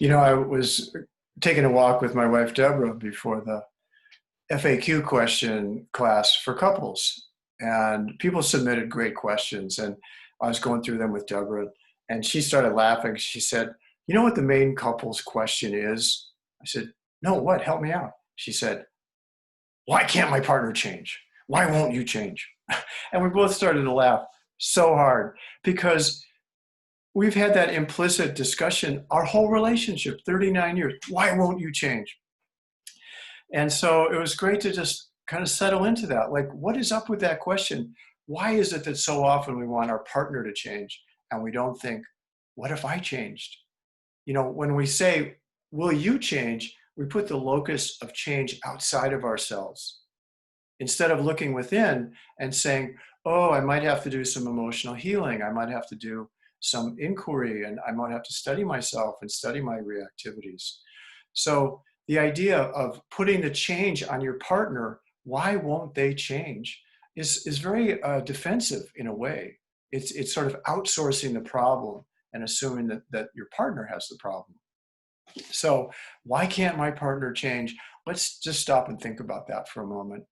I was taking a walk with my wife, Deborah, before the FAQ question class for couples. And people submitted great questions. And I was going through them with Deborah, and she started laughing. She said, "You know what the main couples question is?" I said, "No, what? Help me out." She said, "Why can't my partner change? Why won't you change?" And we both started to laugh so hard because we've had that implicit discussion our whole relationship, 39 years. Why won't you change? And so it was great to just kind of settle into that. Like, what is up with that question? Why is it that so often we want our partner to change and we don't think, what if I changed? When we say, will you change? We put the locus of change outside of ourselves instead of looking within and saying, oh, I might have to do some emotional healing. I might have to do some inquiry, and I might have to study myself and study my reactivities. So the idea of putting the change on your partner, why won't they change, is very defensive in a way. It's sort of outsourcing the problem and assuming that your partner has the problem. So why can't my partner change? Let's just stop and think about that for a moment.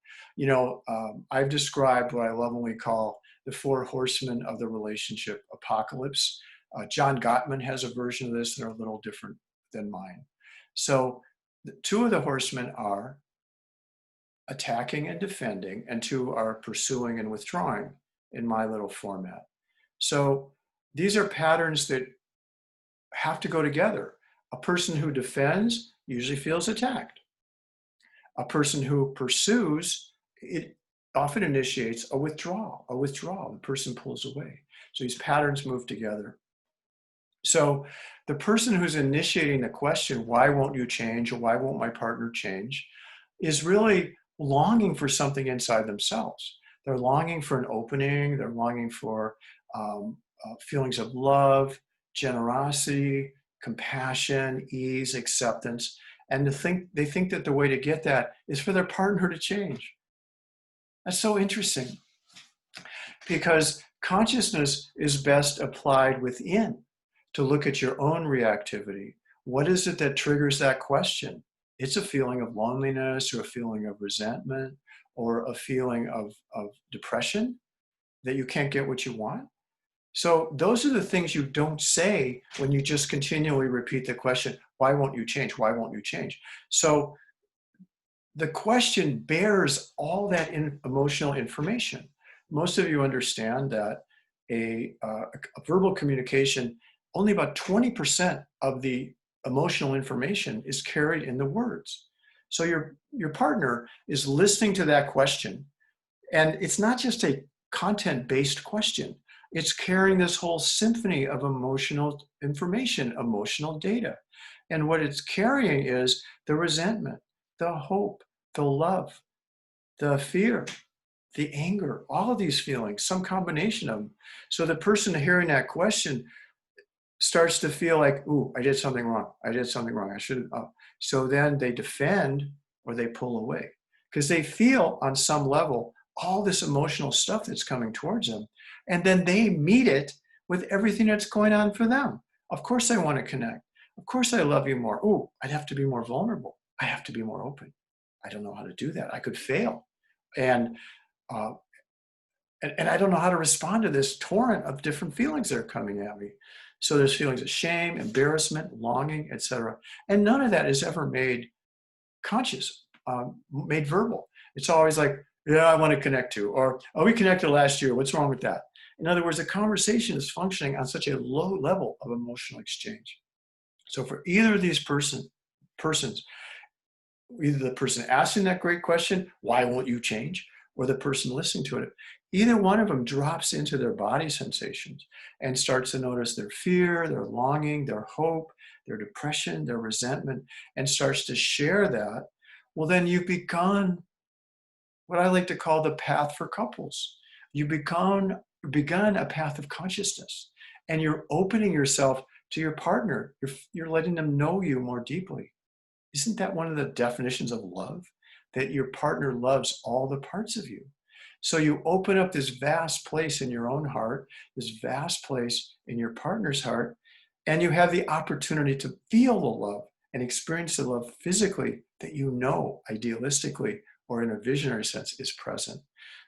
I've described what I lovingly call the four horsemen of the relationship apocalypse. John Gottman has a version of this that are a little different than mine. So two of the horsemen are attacking and defending, and two are pursuing and withdrawing in my little format. So these are patterns that have to go together. A person who defends usually feels attacked. A person who pursues, it often initiates a withdrawal. The person pulls away. So these patterns move together. So the person who's initiating the question, why won't you change, or why won't my partner change, is really longing for something inside themselves. They're longing for an opening. They're longing for feelings of love, generosity, compassion, ease, acceptance. And they think that the way to get that is for their partner to change. That's so interesting, because consciousness is best applied within, to look at your own reactivity. What is it that triggers that question? It's a feeling of loneliness, or a feeling of resentment, or a feeling of depression that you can't get what you want. So those are the things you don't say when you just continually repeat the question, why won't you change? Why won't you change? So the question bears all that emotional information. Most of you understand that a verbal communication, only about 20% of the emotional information is carried in the words. So your partner is listening to that question, and it's not just a content-based question. It's carrying this whole symphony of emotional information, emotional data. And what it's carrying is the resentment, the hope, the love, the fear, the anger, all of these feelings, some combination of them. So the person hearing that question starts to feel like, ooh, I did something wrong. I did something wrong. I shouldn't. So then they defend or they pull away, because they feel on some level all this emotional stuff that's coming towards them. And then they meet it with everything that's going on for them. Of course I want to connect. Of course I love you more. Ooh, I'd have to be more vulnerable. I have to be more open. I don't know how to do that. I could fail. And uh, and I don't know how to respond to this torrent of different feelings that are coming at me. So there's feelings of shame, embarrassment, longing, etc. And none of that is ever made conscious, made verbal. It's always like, yeah, I want to connect to, or, oh, we connected last year. What's wrong with that? In other words, the conversation is functioning on such a low level of emotional exchange. So for either of these persons, either the person asking that great question, why won't you change? Or the person listening to it, either one of them drops into their body sensations and starts to notice their fear, their longing, their hope, their depression, their resentment, and starts to share that. Well, then you've begun what I like to call the path for couples. You begun a path of consciousness, and you're opening yourself to your partner. You're letting them know you more deeply. Isn't that one of the definitions of love? That your partner loves all the parts of you. So you open up this vast place in your own heart, this vast place in your partner's heart, And you have the opportunity to feel the love and experience the love physically that you know idealistically or in a visionary sense is present.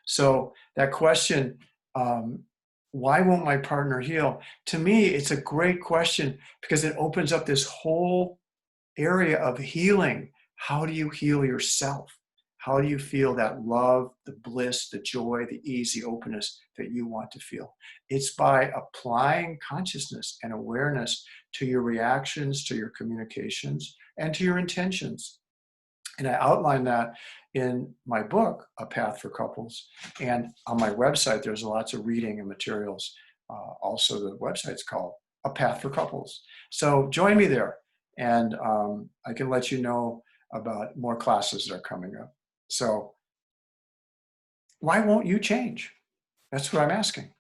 So that question, um, why won't my partner heal? To me, it's a great question because it opens up this whole area of healing. How do you heal yourself? How do you feel that love, the bliss, the joy, the ease, the openness that you want to feel? It's by applying consciousness and awareness to your reactions, to your communications, and to your intentions. And I outline that in my book, A Path for Couples. And on my website, there's lots of reading and materials. Also, the website's called A Path for Couples. So join me there, and I can let you know about more classes that are coming up. So why won't you change? That's what I'm asking.